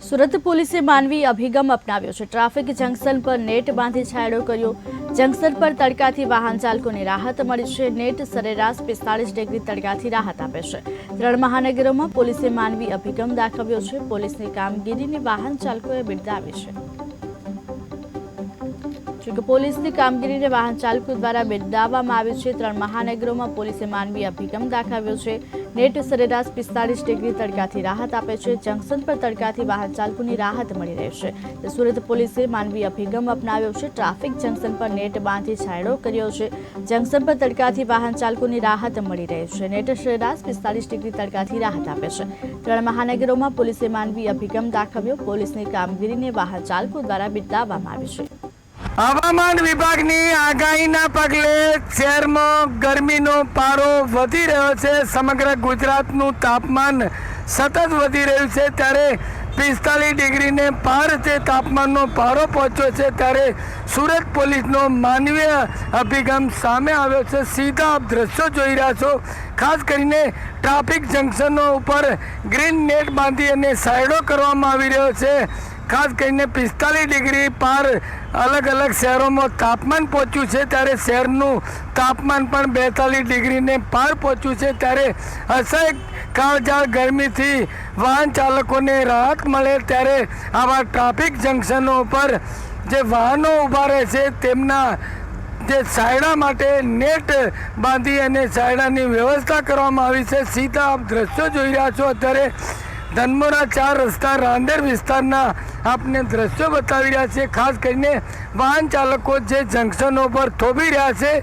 સુરત પોલીસે માનવી અભિગમ અપનાવ્યો છે। ટ્રાફિક જંકશન પર નેટ બાંધી છાંયડો કર્યો। જંકશન પર તડકાથી વાહન ચાલકોને રાહત મળી છે। નેટ સરેરાશ 45 ડિગ્રી તડકાથી રાહત આપે છે। 3 મહાનગરોમાં પોલીસે માનવી અભિગમ દાખવ્યો છે। પોલીસની કામગીરીને વાહન ચાલકોએ બિરદાવી છે। જોકે પોલીસની કામગીરીને વાહન ચાલકો દ્વારા બિરદાવવામાં આવી છે। 3 મહાનગરોમાં પોલીસે માનવી અભિગમ દાખવ્યો છે। નેટ સરેરાશ 45 ડિગ્રી તડકાથી રાહત આપે છે। જંકશન પર તડકાથી વાહન ચાલકોની રાહત મળી રહી છે। સુરત પોલીસે માનવી અભિગમ અપનાવ્યો છે। ટ્રાફિક જંકશન પર નેટ બાંધી છાંયડો કર્યો છે। જંકશન પર તડકાથી વાહન ચાલકોની રાહત મળી રહી છે। નેટ સરેરાશ 45 ડિગ્રી તડકાથી રાહત આપે છે। 3 મહાનગરોમાં પોલીસે માનવી અભિગમ દાખવ્યો। પોલીસની કામગીરીને વાહન ચાલકો દ્વારા બિરદાવવામાં આવી છે। હવામાન વિભાગની આગાહીના પગલે શહેરમાં ગરમીનો પારો વધી રહ્યો છે। સમગ્ર ગુજરાતનું તાપમાન સતત વધી રહ્યું છે, ત્યારે 45 ડિગ્રીને પાર જે તાપમાનનો પારો પહોંચ્યો છે, ત્યારે સુરત પોલીસનો માનવીય અભિગમ સામે આવ્યો છે। સીધા આપ દ્રશ્યો જોઈ રહ્યા છો। ખાસ કરીને ટ્રાફિક જંકશનો ઉપર ગ્રીન નેટ બાંધી અને સાયડો કરવામાં આવી રહ્યો છે। ખાસ કરીને 45 ડિગ્રી પાર अलग अलग शहरों में तापमान पहुंच्यु है, त्यारे शहरनु तापमान पण 42 डिग्री ने पार पहुंच्यु है। त्यारे असह्य काळझाळ गर्मी थी वाहन चालकों ने राहत मळे, त्यारे आवा ट्राफिक जंक्शनों पर जे वाहनों ऊभा रहे छे तेमना जे सायडा माटे नेट बांधी अने सायडानी व्यवस्था करवामां आवी छे। सीधा आप दृश्यो जोई रह्या छो। अत्यारे धनमोरा 4 रस्ता रांदेर विस्तारना आपने दृश्यों बतावी रह्या छे। खास करीने वाहन चालको जे जंक्शनों पर थोभी रह्या छे।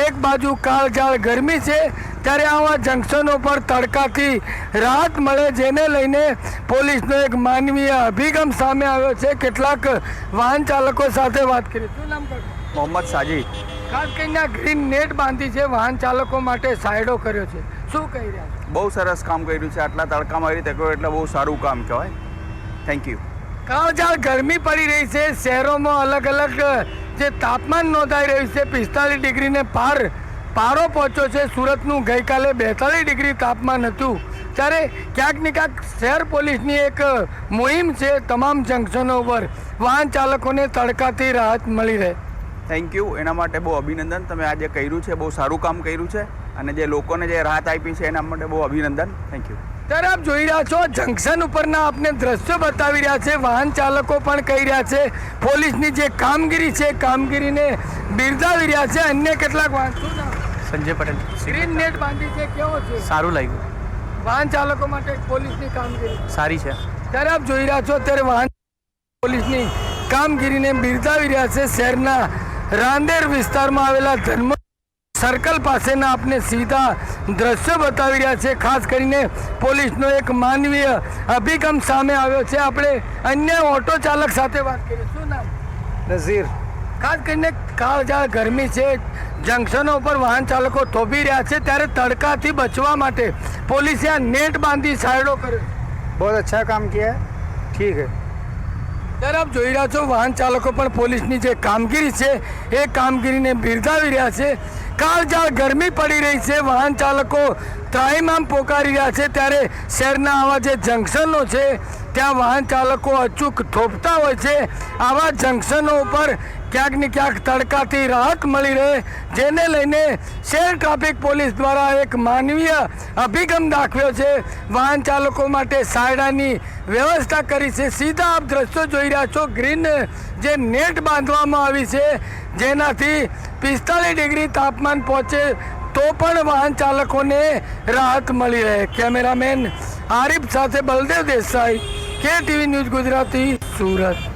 एक बाजू काळझाळ गरमी छे, त्यारे आवा जंक्शनों पर तड़काथी राहत मळे, जेने लईने पोलीसनो एक मानवीय अभिगम सामे आव्यो छे। केटलाक वाहन चालको साथे वात करी। शुं नाम काका? मोहम्मद साजिद। खास करीने ग्रीन नेट बांधी छे, वाहन चालको माटे सायडो कर्यो छे, शुं कही रह्या छे? बहु सरस काम कर्युं छे। आटला तड़कामां एवी रीते कर्युं એટલે બહુ સારું કામ કહેવાય। Thank you. કાળઝાળ ગરમી પડી રહી છે। શહેરોમાં અલગ અલગ જે તાપમાન નોંધાઈ રહ્યું છે 45 ડિગ્રીને પાર પારો પહોંચ્યો છે। સુરતનું ગઈકાલે 42 ડિગ્રી તાપમાન હતું, ત્યારે ક્યાંક ને ક્યાંક શહેર પોલીસની એક મુહિમ છે તમામ જંકશનો પર વાહન ચાલકોને તડકાથી રાહત મળી રહે। Thank you. એના માટે બહુ અભિનંદન। તમે આજે કર્યું છે, બહુ સારું કામ કર્યું છે, અને જે લોકોને જે રાહત આપી છે એના માટે બહુ અભિનંદન। Thank you. ત્યારે આપ જોઈ રહ્યા છો જંકશન ઉપરના આપને દ્રશ્યો બતાવી રહ્યા છે। વાહન ચાલકો પણ કહી રહ્યા છે પોલીસની જે કામગીરી છે કામગીરીને બિરદાવી રહ્યા છે। અન્ય કેટલાક વાહન संजय पटेल। ગ્રીન નેટ બાંધી છે, કેવો છે? सारू लग्યું। વાહન ચાલકો માટે પોલીસની કામગીરી सारी है। ત્યારે આપ જોઈ રહ્યા છો ત્યારે વાહન પોલીસની કામગીરીને બિરદાવી રહ્યા છે। શહેરના રાંદેર વિસ્તારમાં આવેલા ધર્મ सर्कल पासेना आपने सीधा दृश्य बतावी रह्या छे। खास करीने पोलीसनो एक मानवीय अभिगम सामे आव्यो छे। आपणे अन्य ऑटो चालक साथे बात करीए। शुं नाम? नजीर। खास करीने काळझाळ गरमी छे, जंक्शनों पर वाहन चालको थोभी रह्या छे, त्यारे तड़काथी बचवा माटे पोलीसे आ नेट बांधी सायडो कर्यो। बहुत अच्छा काम किया है, ठीक है। ત્યારે આપ જોઈ રહ્યા છો વાહન ચાલકો પણ પોલીસની જે કામગીરી છે એ કામગીરીને બિરદાવી રહ્યા છે। કાળઝાળ ગરમી પડી રહી છે, વાહન ચાલકો ત્રાહિમામ પોકારી રહ્યા છે, ત્યારે શહેરના આવા જે જંકશનો છે ત્યાં વાહન ચાલકો અચૂક થોભતા હોય છે। આવા જંકશનો ઉપર ક્યાંક ને ક્યાંક તડકાથી રાહત મળી રહે, જેને લઈને શહેર ટ્રાફિક પોલીસ દ્વારા એક માનવીય અભિગમ દાખવ્યો છે। વાહન ચાલકો માટે સાયડાની વ્યવસ્થા કરી છે। સીધા આપ દ્રશ્યો જોઈ રહ્યા છો, ગ્રીન જે નેટ બાંધવામાં આવી છે, જેનાથી 45 ડિગ્રી તાપમાન પહોંચે તો પણ વાહન ચાલકોને રાહત મળી રહે। કેમેરામેન આરિફ સાથે બલદેવ દેસાઈ, KTV ન્યૂઝ ગુજરાતી, સુરત।